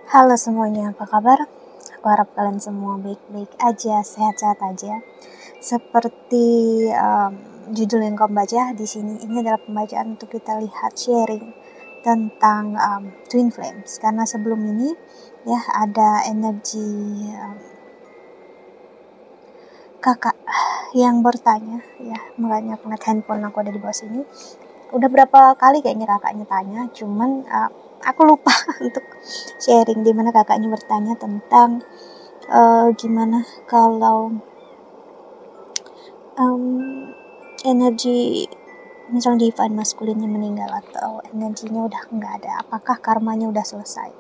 Halo semuanya, apa kabar? Aku harap kalian semua baik-baik aja, sehat-sehat aja. Seperti judul yang kamu baca di sini, ini adalah pembacaan untuk kita lihat sharing tentang twin flames. Karena sebelum ini ya ada energi kakak yang bertanya, ya makanya aku lihat handphone aku ada di bawah sini. Udah berapa kali kayaknya kakaknya tanya, cuman aku lupa untuk sharing di mana kakaknya bertanya tentang gimana kalau energi misalnya divine masculine-nya meninggal atau energinya udah nggak ada, apakah karmanya udah selesai?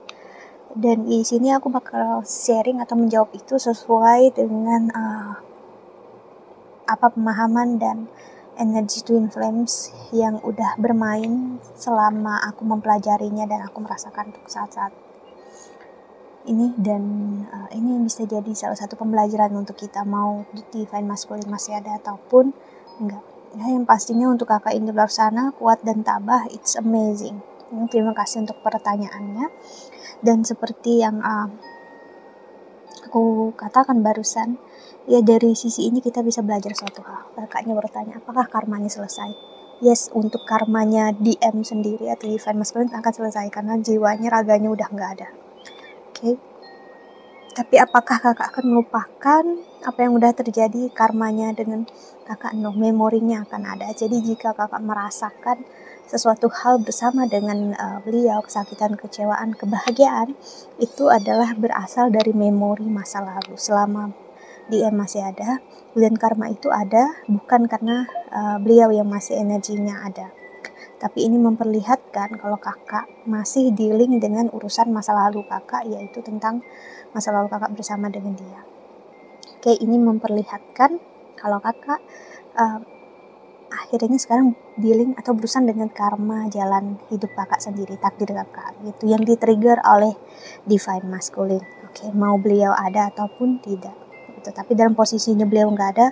Dan di sini aku bakal sharing atau menjawab itu sesuai dengan apa pemahaman dan energi twin flames yang udah bermain selama aku mempelajarinya dan aku merasakan untuk saat-saat ini. Dan ini bisa jadi salah satu pembelajaran untuk kita, mau divine masculine masih ada ataupun enggak. Ya, yang pastinya untuk kakak di luar sana kuat dan tabah, it's amazing. Terima kasih untuk pertanyaannya. Dan seperti yang aku katakan barusan, ya dari sisi ini kita bisa belajar suatu hal. Kakaknya bertanya, apakah karmanya selesai? Yes, untuk karmanya DM sendiri atau divine masculine akan selesai karena jiwanya, raganya udah nggak ada. Oke. Tapi apakah kakak akan melupakan apa yang udah terjadi karmanya dengan kakak? No, memorinya akan ada. Jadi jika kakak merasakan sesuatu hal bersama dengan beliau, kesakitan, kecewaan, kebahagiaan, itu adalah berasal dari memori masa lalu. Selama dia masih ada, dan karma itu ada bukan karena beliau yang masih energinya ada. Tapi ini memperlihatkan kalau kakak masih dealing dengan urusan masa lalu kakak, yaitu tentang masa lalu kakak bersama dengan dia. Oke, ini memperlihatkan kalau kakak akhirnya sekarang dealing atau berurusan dengan karma jalan hidup kakak sendiri, takdir kakak gitu, yang di-trigger oleh divine masculine. Oke, mau beliau ada ataupun tidak gitu. Tapi dalam posisinya beliau nggak ada,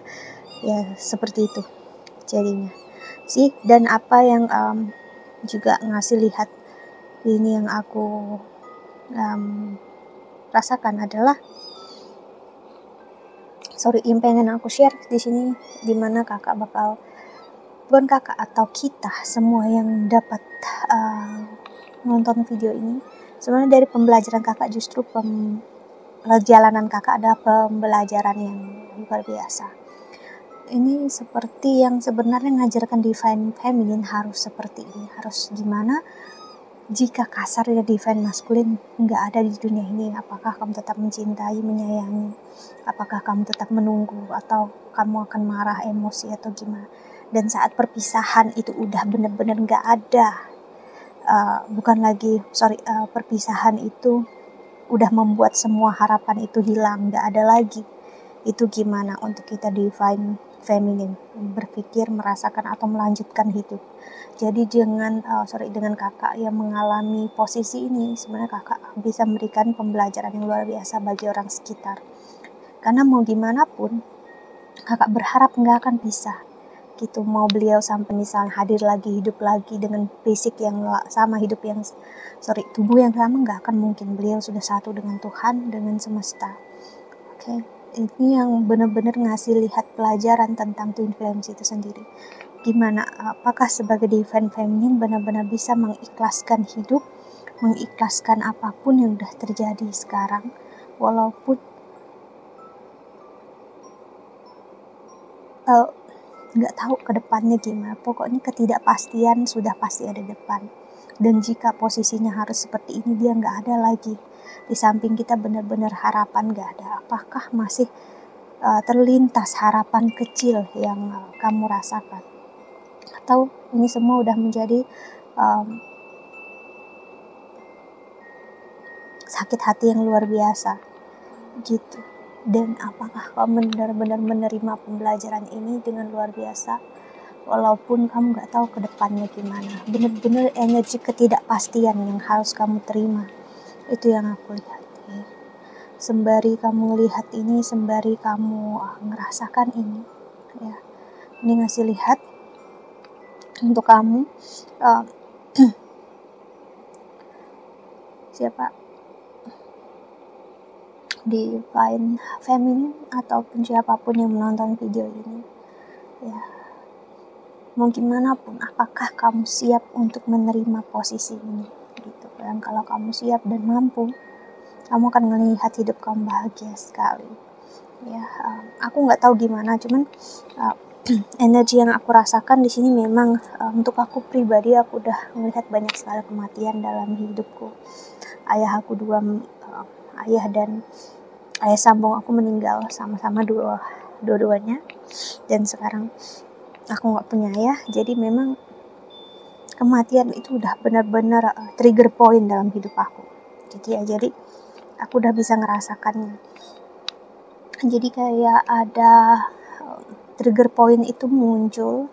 ya seperti itu jadinya sih. Dan apa yang juga ngasih lihat ini yang aku rasakan adalah yang pengen aku share di sini, dimana kakak bakal, bukan kakak atau kita semua yang dapat nonton video ini, sebenarnya dari pembelajaran kakak, justru perjalanan kakak ada pembelajaran yang luar biasa. Ini seperti yang sebenarnya ngajarkan divine feminine harus seperti ini, harus gimana jika kasarnya divine masculine nggak ada di dunia ini. Apakah kamu tetap mencintai, menyayangi? Apakah kamu tetap menunggu atau kamu akan marah, emosi atau gimana? Dan saat perpisahan itu udah benar-benar nggak ada, perpisahan itu udah membuat semua harapan itu hilang, nggak ada lagi. Itu gimana untuk kita divine feminine berpikir, merasakan atau melanjutkan hidup. Jadi dengan kakak yang mengalami posisi ini, sebenarnya kakak bisa memberikan pembelajaran yang luar biasa bagi orang sekitar. Karena mau gimana pun kakak berharap nggak akan pisah gitu. Mau beliau sampai misalnya hadir lagi, hidup lagi dengan fisik yang sama, tubuh yang sama, nggak akan mungkin. Beliau sudah satu dengan Tuhan, dengan semesta. Oke. Ini yang benar-benar ngasih lihat pelajaran tentang twin flames itu sendiri. Gimana, apakah sebagai divine feminine benar-benar bisa mengikhlaskan hidup, mengikhlaskan apapun yang udah terjadi sekarang, walaupun nggak tahu ke depannya gimana. Pokoknya ketidakpastian sudah pasti ada di depan. Dan jika posisinya harus seperti ini, dia nggak ada lagi. Di samping kita benar-benar harapan nggak ada. Apakah masih terlintas harapan kecil yang kamu rasakan? Atau ini semua udah menjadi sakit hati yang luar biasa gitu? Dan apakah kamu benar-benar menerima pembelajaran ini dengan luar biasa, walaupun kamu gak tahu ke depannya gimana? Benar-benar energi ketidakpastian yang harus kamu terima. Itu yang aku lihat ya. Sembari kamu lihat ini, sembari kamu ngerasakan ini ya, ini ngasih lihat untuk kamu divine feminine ataupun siapapun yang menonton video ini, ya, mau gimana pun, apakah kamu siap untuk menerima posisi ini gitu. Dan kalau kamu siap dan mampu, kamu akan melihat hidup kamu bahagia sekali, ya. Aku nggak tahu gimana, cuman energi yang aku rasakan di sini memang untuk aku pribadi, aku udah melihat banyak sekali kematian dalam hidupku. Ayah aku ayah dan ayah sambung aku meninggal sama-sama dua-duanya, dan sekarang aku nggak punya ayah. Jadi memang kematian itu udah benar-benar trigger point dalam hidup aku. Jadi aku udah bisa ngerasakannya. Jadi kayak ada trigger point itu muncul,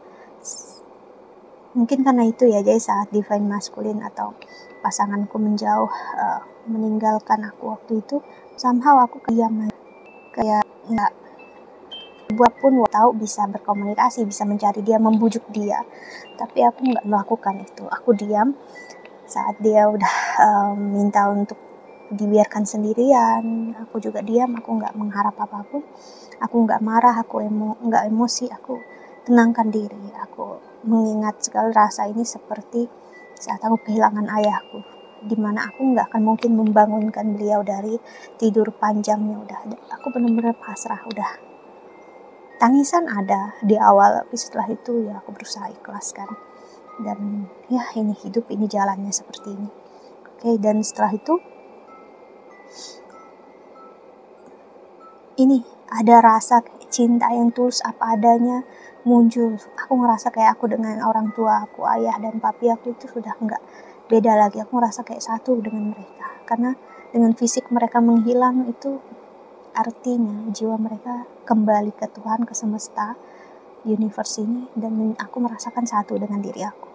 mungkin karena itu ya. Jadi saat divine masculine atau pasanganku menjauh, meninggalkan aku waktu itu, somehow aku diam, kayak nggak buat pun tahu bisa berkomunikasi, bisa mencari dia, membujuk dia, tapi aku nggak melakukan itu. Aku diam saat dia udah minta untuk dibiarkan sendirian. Aku juga diam, aku nggak mengharap apapun, aku nggak marah, aku nggak emosi, aku tenangkan diri. Aku mengingat segala rasa ini seperti saat aku kehilangan ayahku, dimana aku nggak akan mungkin membangunkan beliau dari tidur panjangnya. Aku benar-benar pasrah. Udah, tangisan ada di awal, tapi setelah itu ya aku berusaha ikhlaskan. Dan ya, ini hidup, ini jalannya seperti ini. Oke, dan setelah itu ini ada rasa cinta yang tulus apa adanya muncul. Aku ngerasa kayak aku dengan orang tua aku, ayah dan papi aku itu sudah nggak beda lagi. Aku ngerasa kayak satu dengan mereka, karena dengan fisik mereka menghilang, itu artinya jiwa mereka kembali ke Tuhan, ke semesta, universe ini, dan aku merasakan satu dengan diri aku.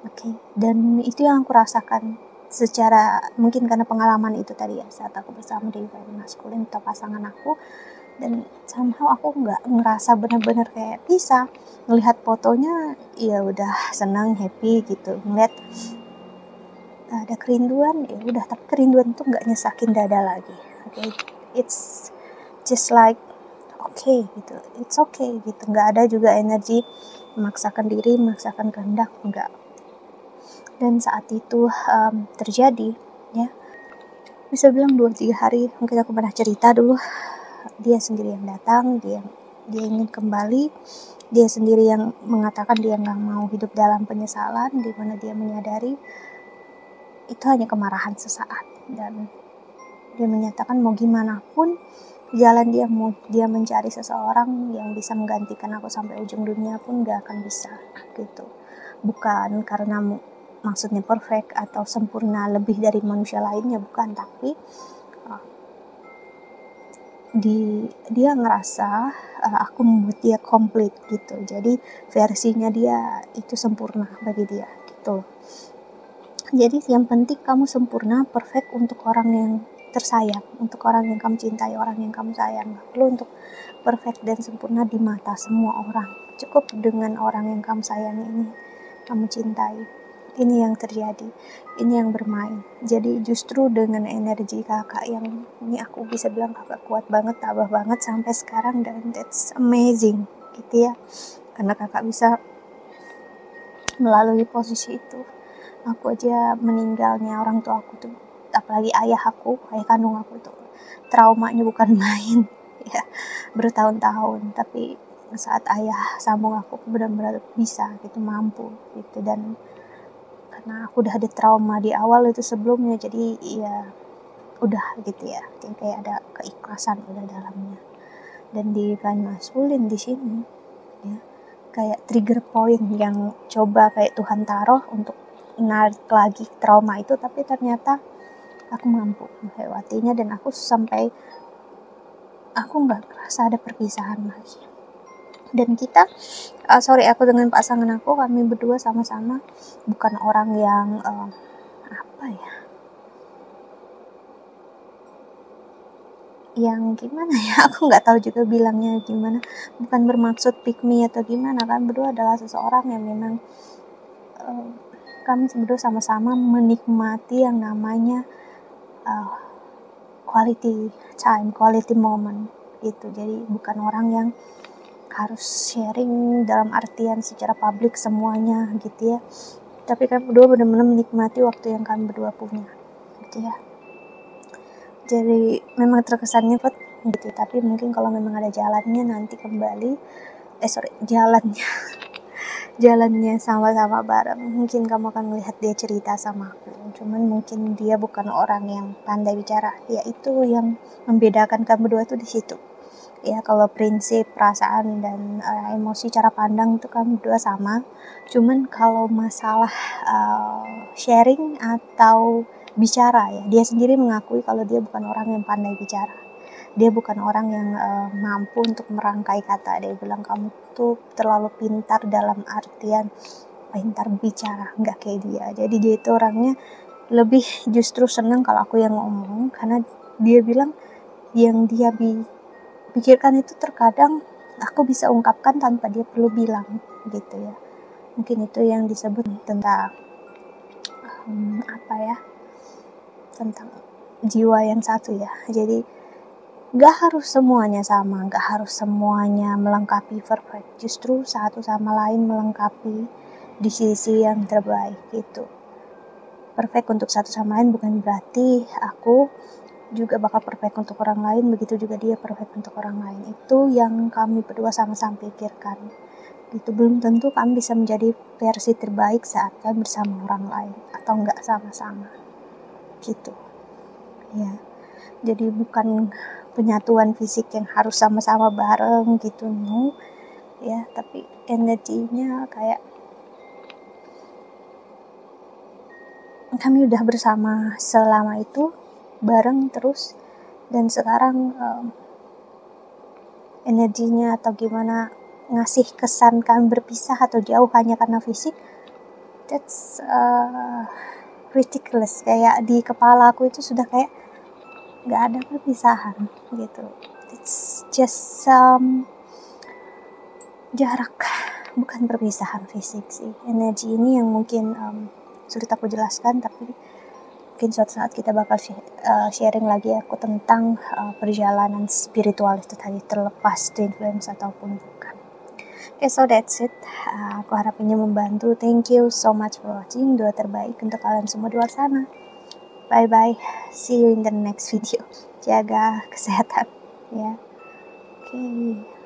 Oke, dan itu yang aku rasakan secara, mungkin karena pengalaman itu tadi ya, saat aku bersama divine masculine atau pasangan aku. Dan somehow aku nggak ngerasa benar-benar kayak bisa ngelihat fotonya ya udah senang, happy gitu. Ngeliat ada kerinduan, ya udah, tapi kerinduan tuh nggak nyesakin dada lagi. Okay? It's just like okay gitu, it's okay gitu. Nggak ada juga energi memaksakan diri, memaksakan kehendak, enggak. Dan saat itu terjadi, ya, bisa bilang 2-3 hari, mungkin aku pernah cerita dulu, dia sendiri yang datang, dia ingin kembali, dia sendiri yang mengatakan dia nggak mau hidup dalam penyesalan, di mana dia menyadari itu hanya kemarahan sesaat, dan dia menyatakan mau gimana pun jalan dia, mau dia mencari seseorang yang bisa menggantikan aku sampai ujung dunia pun gak akan bisa gitu. Bukan karena maksudnya perfect atau sempurna lebih dari manusia lainnya, bukan, tapi dia ngerasa aku membuat dia komplit gitu. Jadi versinya dia itu sempurna bagi dia gitu. Jadi yang penting kamu sempurna, perfect untuk orang yang tersayang, untuk orang yang kamu cintai, orang yang kamu sayang. Gak perlu untuk perfect dan sempurna di mata semua orang. Cukup dengan orang yang kamu sayangi ini, kamu cintai. Ini yang terjadi, ini yang bermain. Jadi justru dengan energi kakak yang ini, aku bisa bilang kakak kuat banget, tabah banget sampai sekarang, dan that's amazing gitu ya. Karena kakak bisa melalui posisi itu. Aku aja meninggalnya orang tua aku tuh, apalagi ayah kandung aku tuh, traumanya bukan main ya, bertahun-tahun. Tapi saat ayah sambung aku benar-benar bisa gitu, mampu gitu. Dan karena aku udah ada trauma di awal itu sebelumnya, jadi ya udah gitu ya, kayak ada keikhlasan udah dalamnya. Dan di divine masculine di sini ya, kayak trigger point yang coba kayak Tuhan taruh untuk narik lagi trauma itu, tapi ternyata aku mampu melewatinya, dan aku nggak merasa ada perpisahan lagi. Dan aku dengan pasangan aku, kami berdua sama-sama bukan orang yang yang gimana ya, aku nggak tahu juga bilangnya gimana, bukan bermaksud pick me atau gimana. Kan berdua adalah seseorang yang memang kami berdua sama-sama menikmati yang namanya quality time, quality moment gitu. Jadi bukan orang yang harus sharing dalam artian secara publik semuanya gitu ya, tapi kami berdua benar-benar menikmati waktu yang kami berdua punya gitu ya. Jadi memang terkesannya gitu, tapi mungkin kalau memang ada jalannya nanti kembali jalannya sama-sama bareng, mungkin kamu akan melihat dia cerita sama aku. Cuman mungkin dia bukan orang yang pandai bicara, ya itu yang membedakan kami berdua tuh di situ ya. Kalau prinsip, perasaan, dan emosi, cara pandang itu kami berdua sama. Cuman kalau masalah sharing atau bicara ya, dia sendiri mengakui kalau dia bukan orang yang pandai bicara. Dia bukan orang yang mampu untuk merangkai kata. Dia bilang kamu tuh terlalu pintar dalam artian pintar bicara, nggak kayak dia. Jadi dia itu orangnya lebih justru senang kalau aku yang ngomong, karena dia bilang yang dia pikirkan itu terkadang aku bisa ungkapkan tanpa dia perlu bilang gitu ya. Mungkin itu yang disebut tentang tentang jiwa yang satu ya. Jadi gak harus semuanya sama, gak harus semuanya melengkapi perfect. Justru satu sama lain melengkapi di sisi yang terbaik gitu. Perfect untuk satu sama lain bukan berarti aku juga bakal perfect untuk orang lain, begitu juga dia perfect untuk orang lain. Itu yang kami berdua sama-sama pikirkan gitu. Belum tentu kami bisa menjadi versi terbaik saat kami bersama orang lain atau enggak sama-sama gitu ya. Jadi bukan penyatuan fisik yang harus sama-sama bareng gitu, no ya, tapi energinya kayak kami udah bersama selama itu bareng terus, dan sekarang energinya atau gimana ngasih kesan kami berpisah atau jauh hanya karena fisik, that's ridiculous. Kayak di kepala aku itu sudah kayak gak ada perpisahan gitu. It's just jarak, bukan perpisahan fisik sih. Energi ini yang mungkin sulit aku jelaskan, tapi mungkin suatu saat kita bakal sharing lagi aku tentang perjalanan spiritual itu tadi, terlepas twin flames ataupun bukan. Okay, so that's it. Aku harap ini membantu. Thank you so much for watching. Doa terbaik untuk kalian semua di luar sana. Bye bye. See you in the next video. Jaga kesehatan ya. Okay.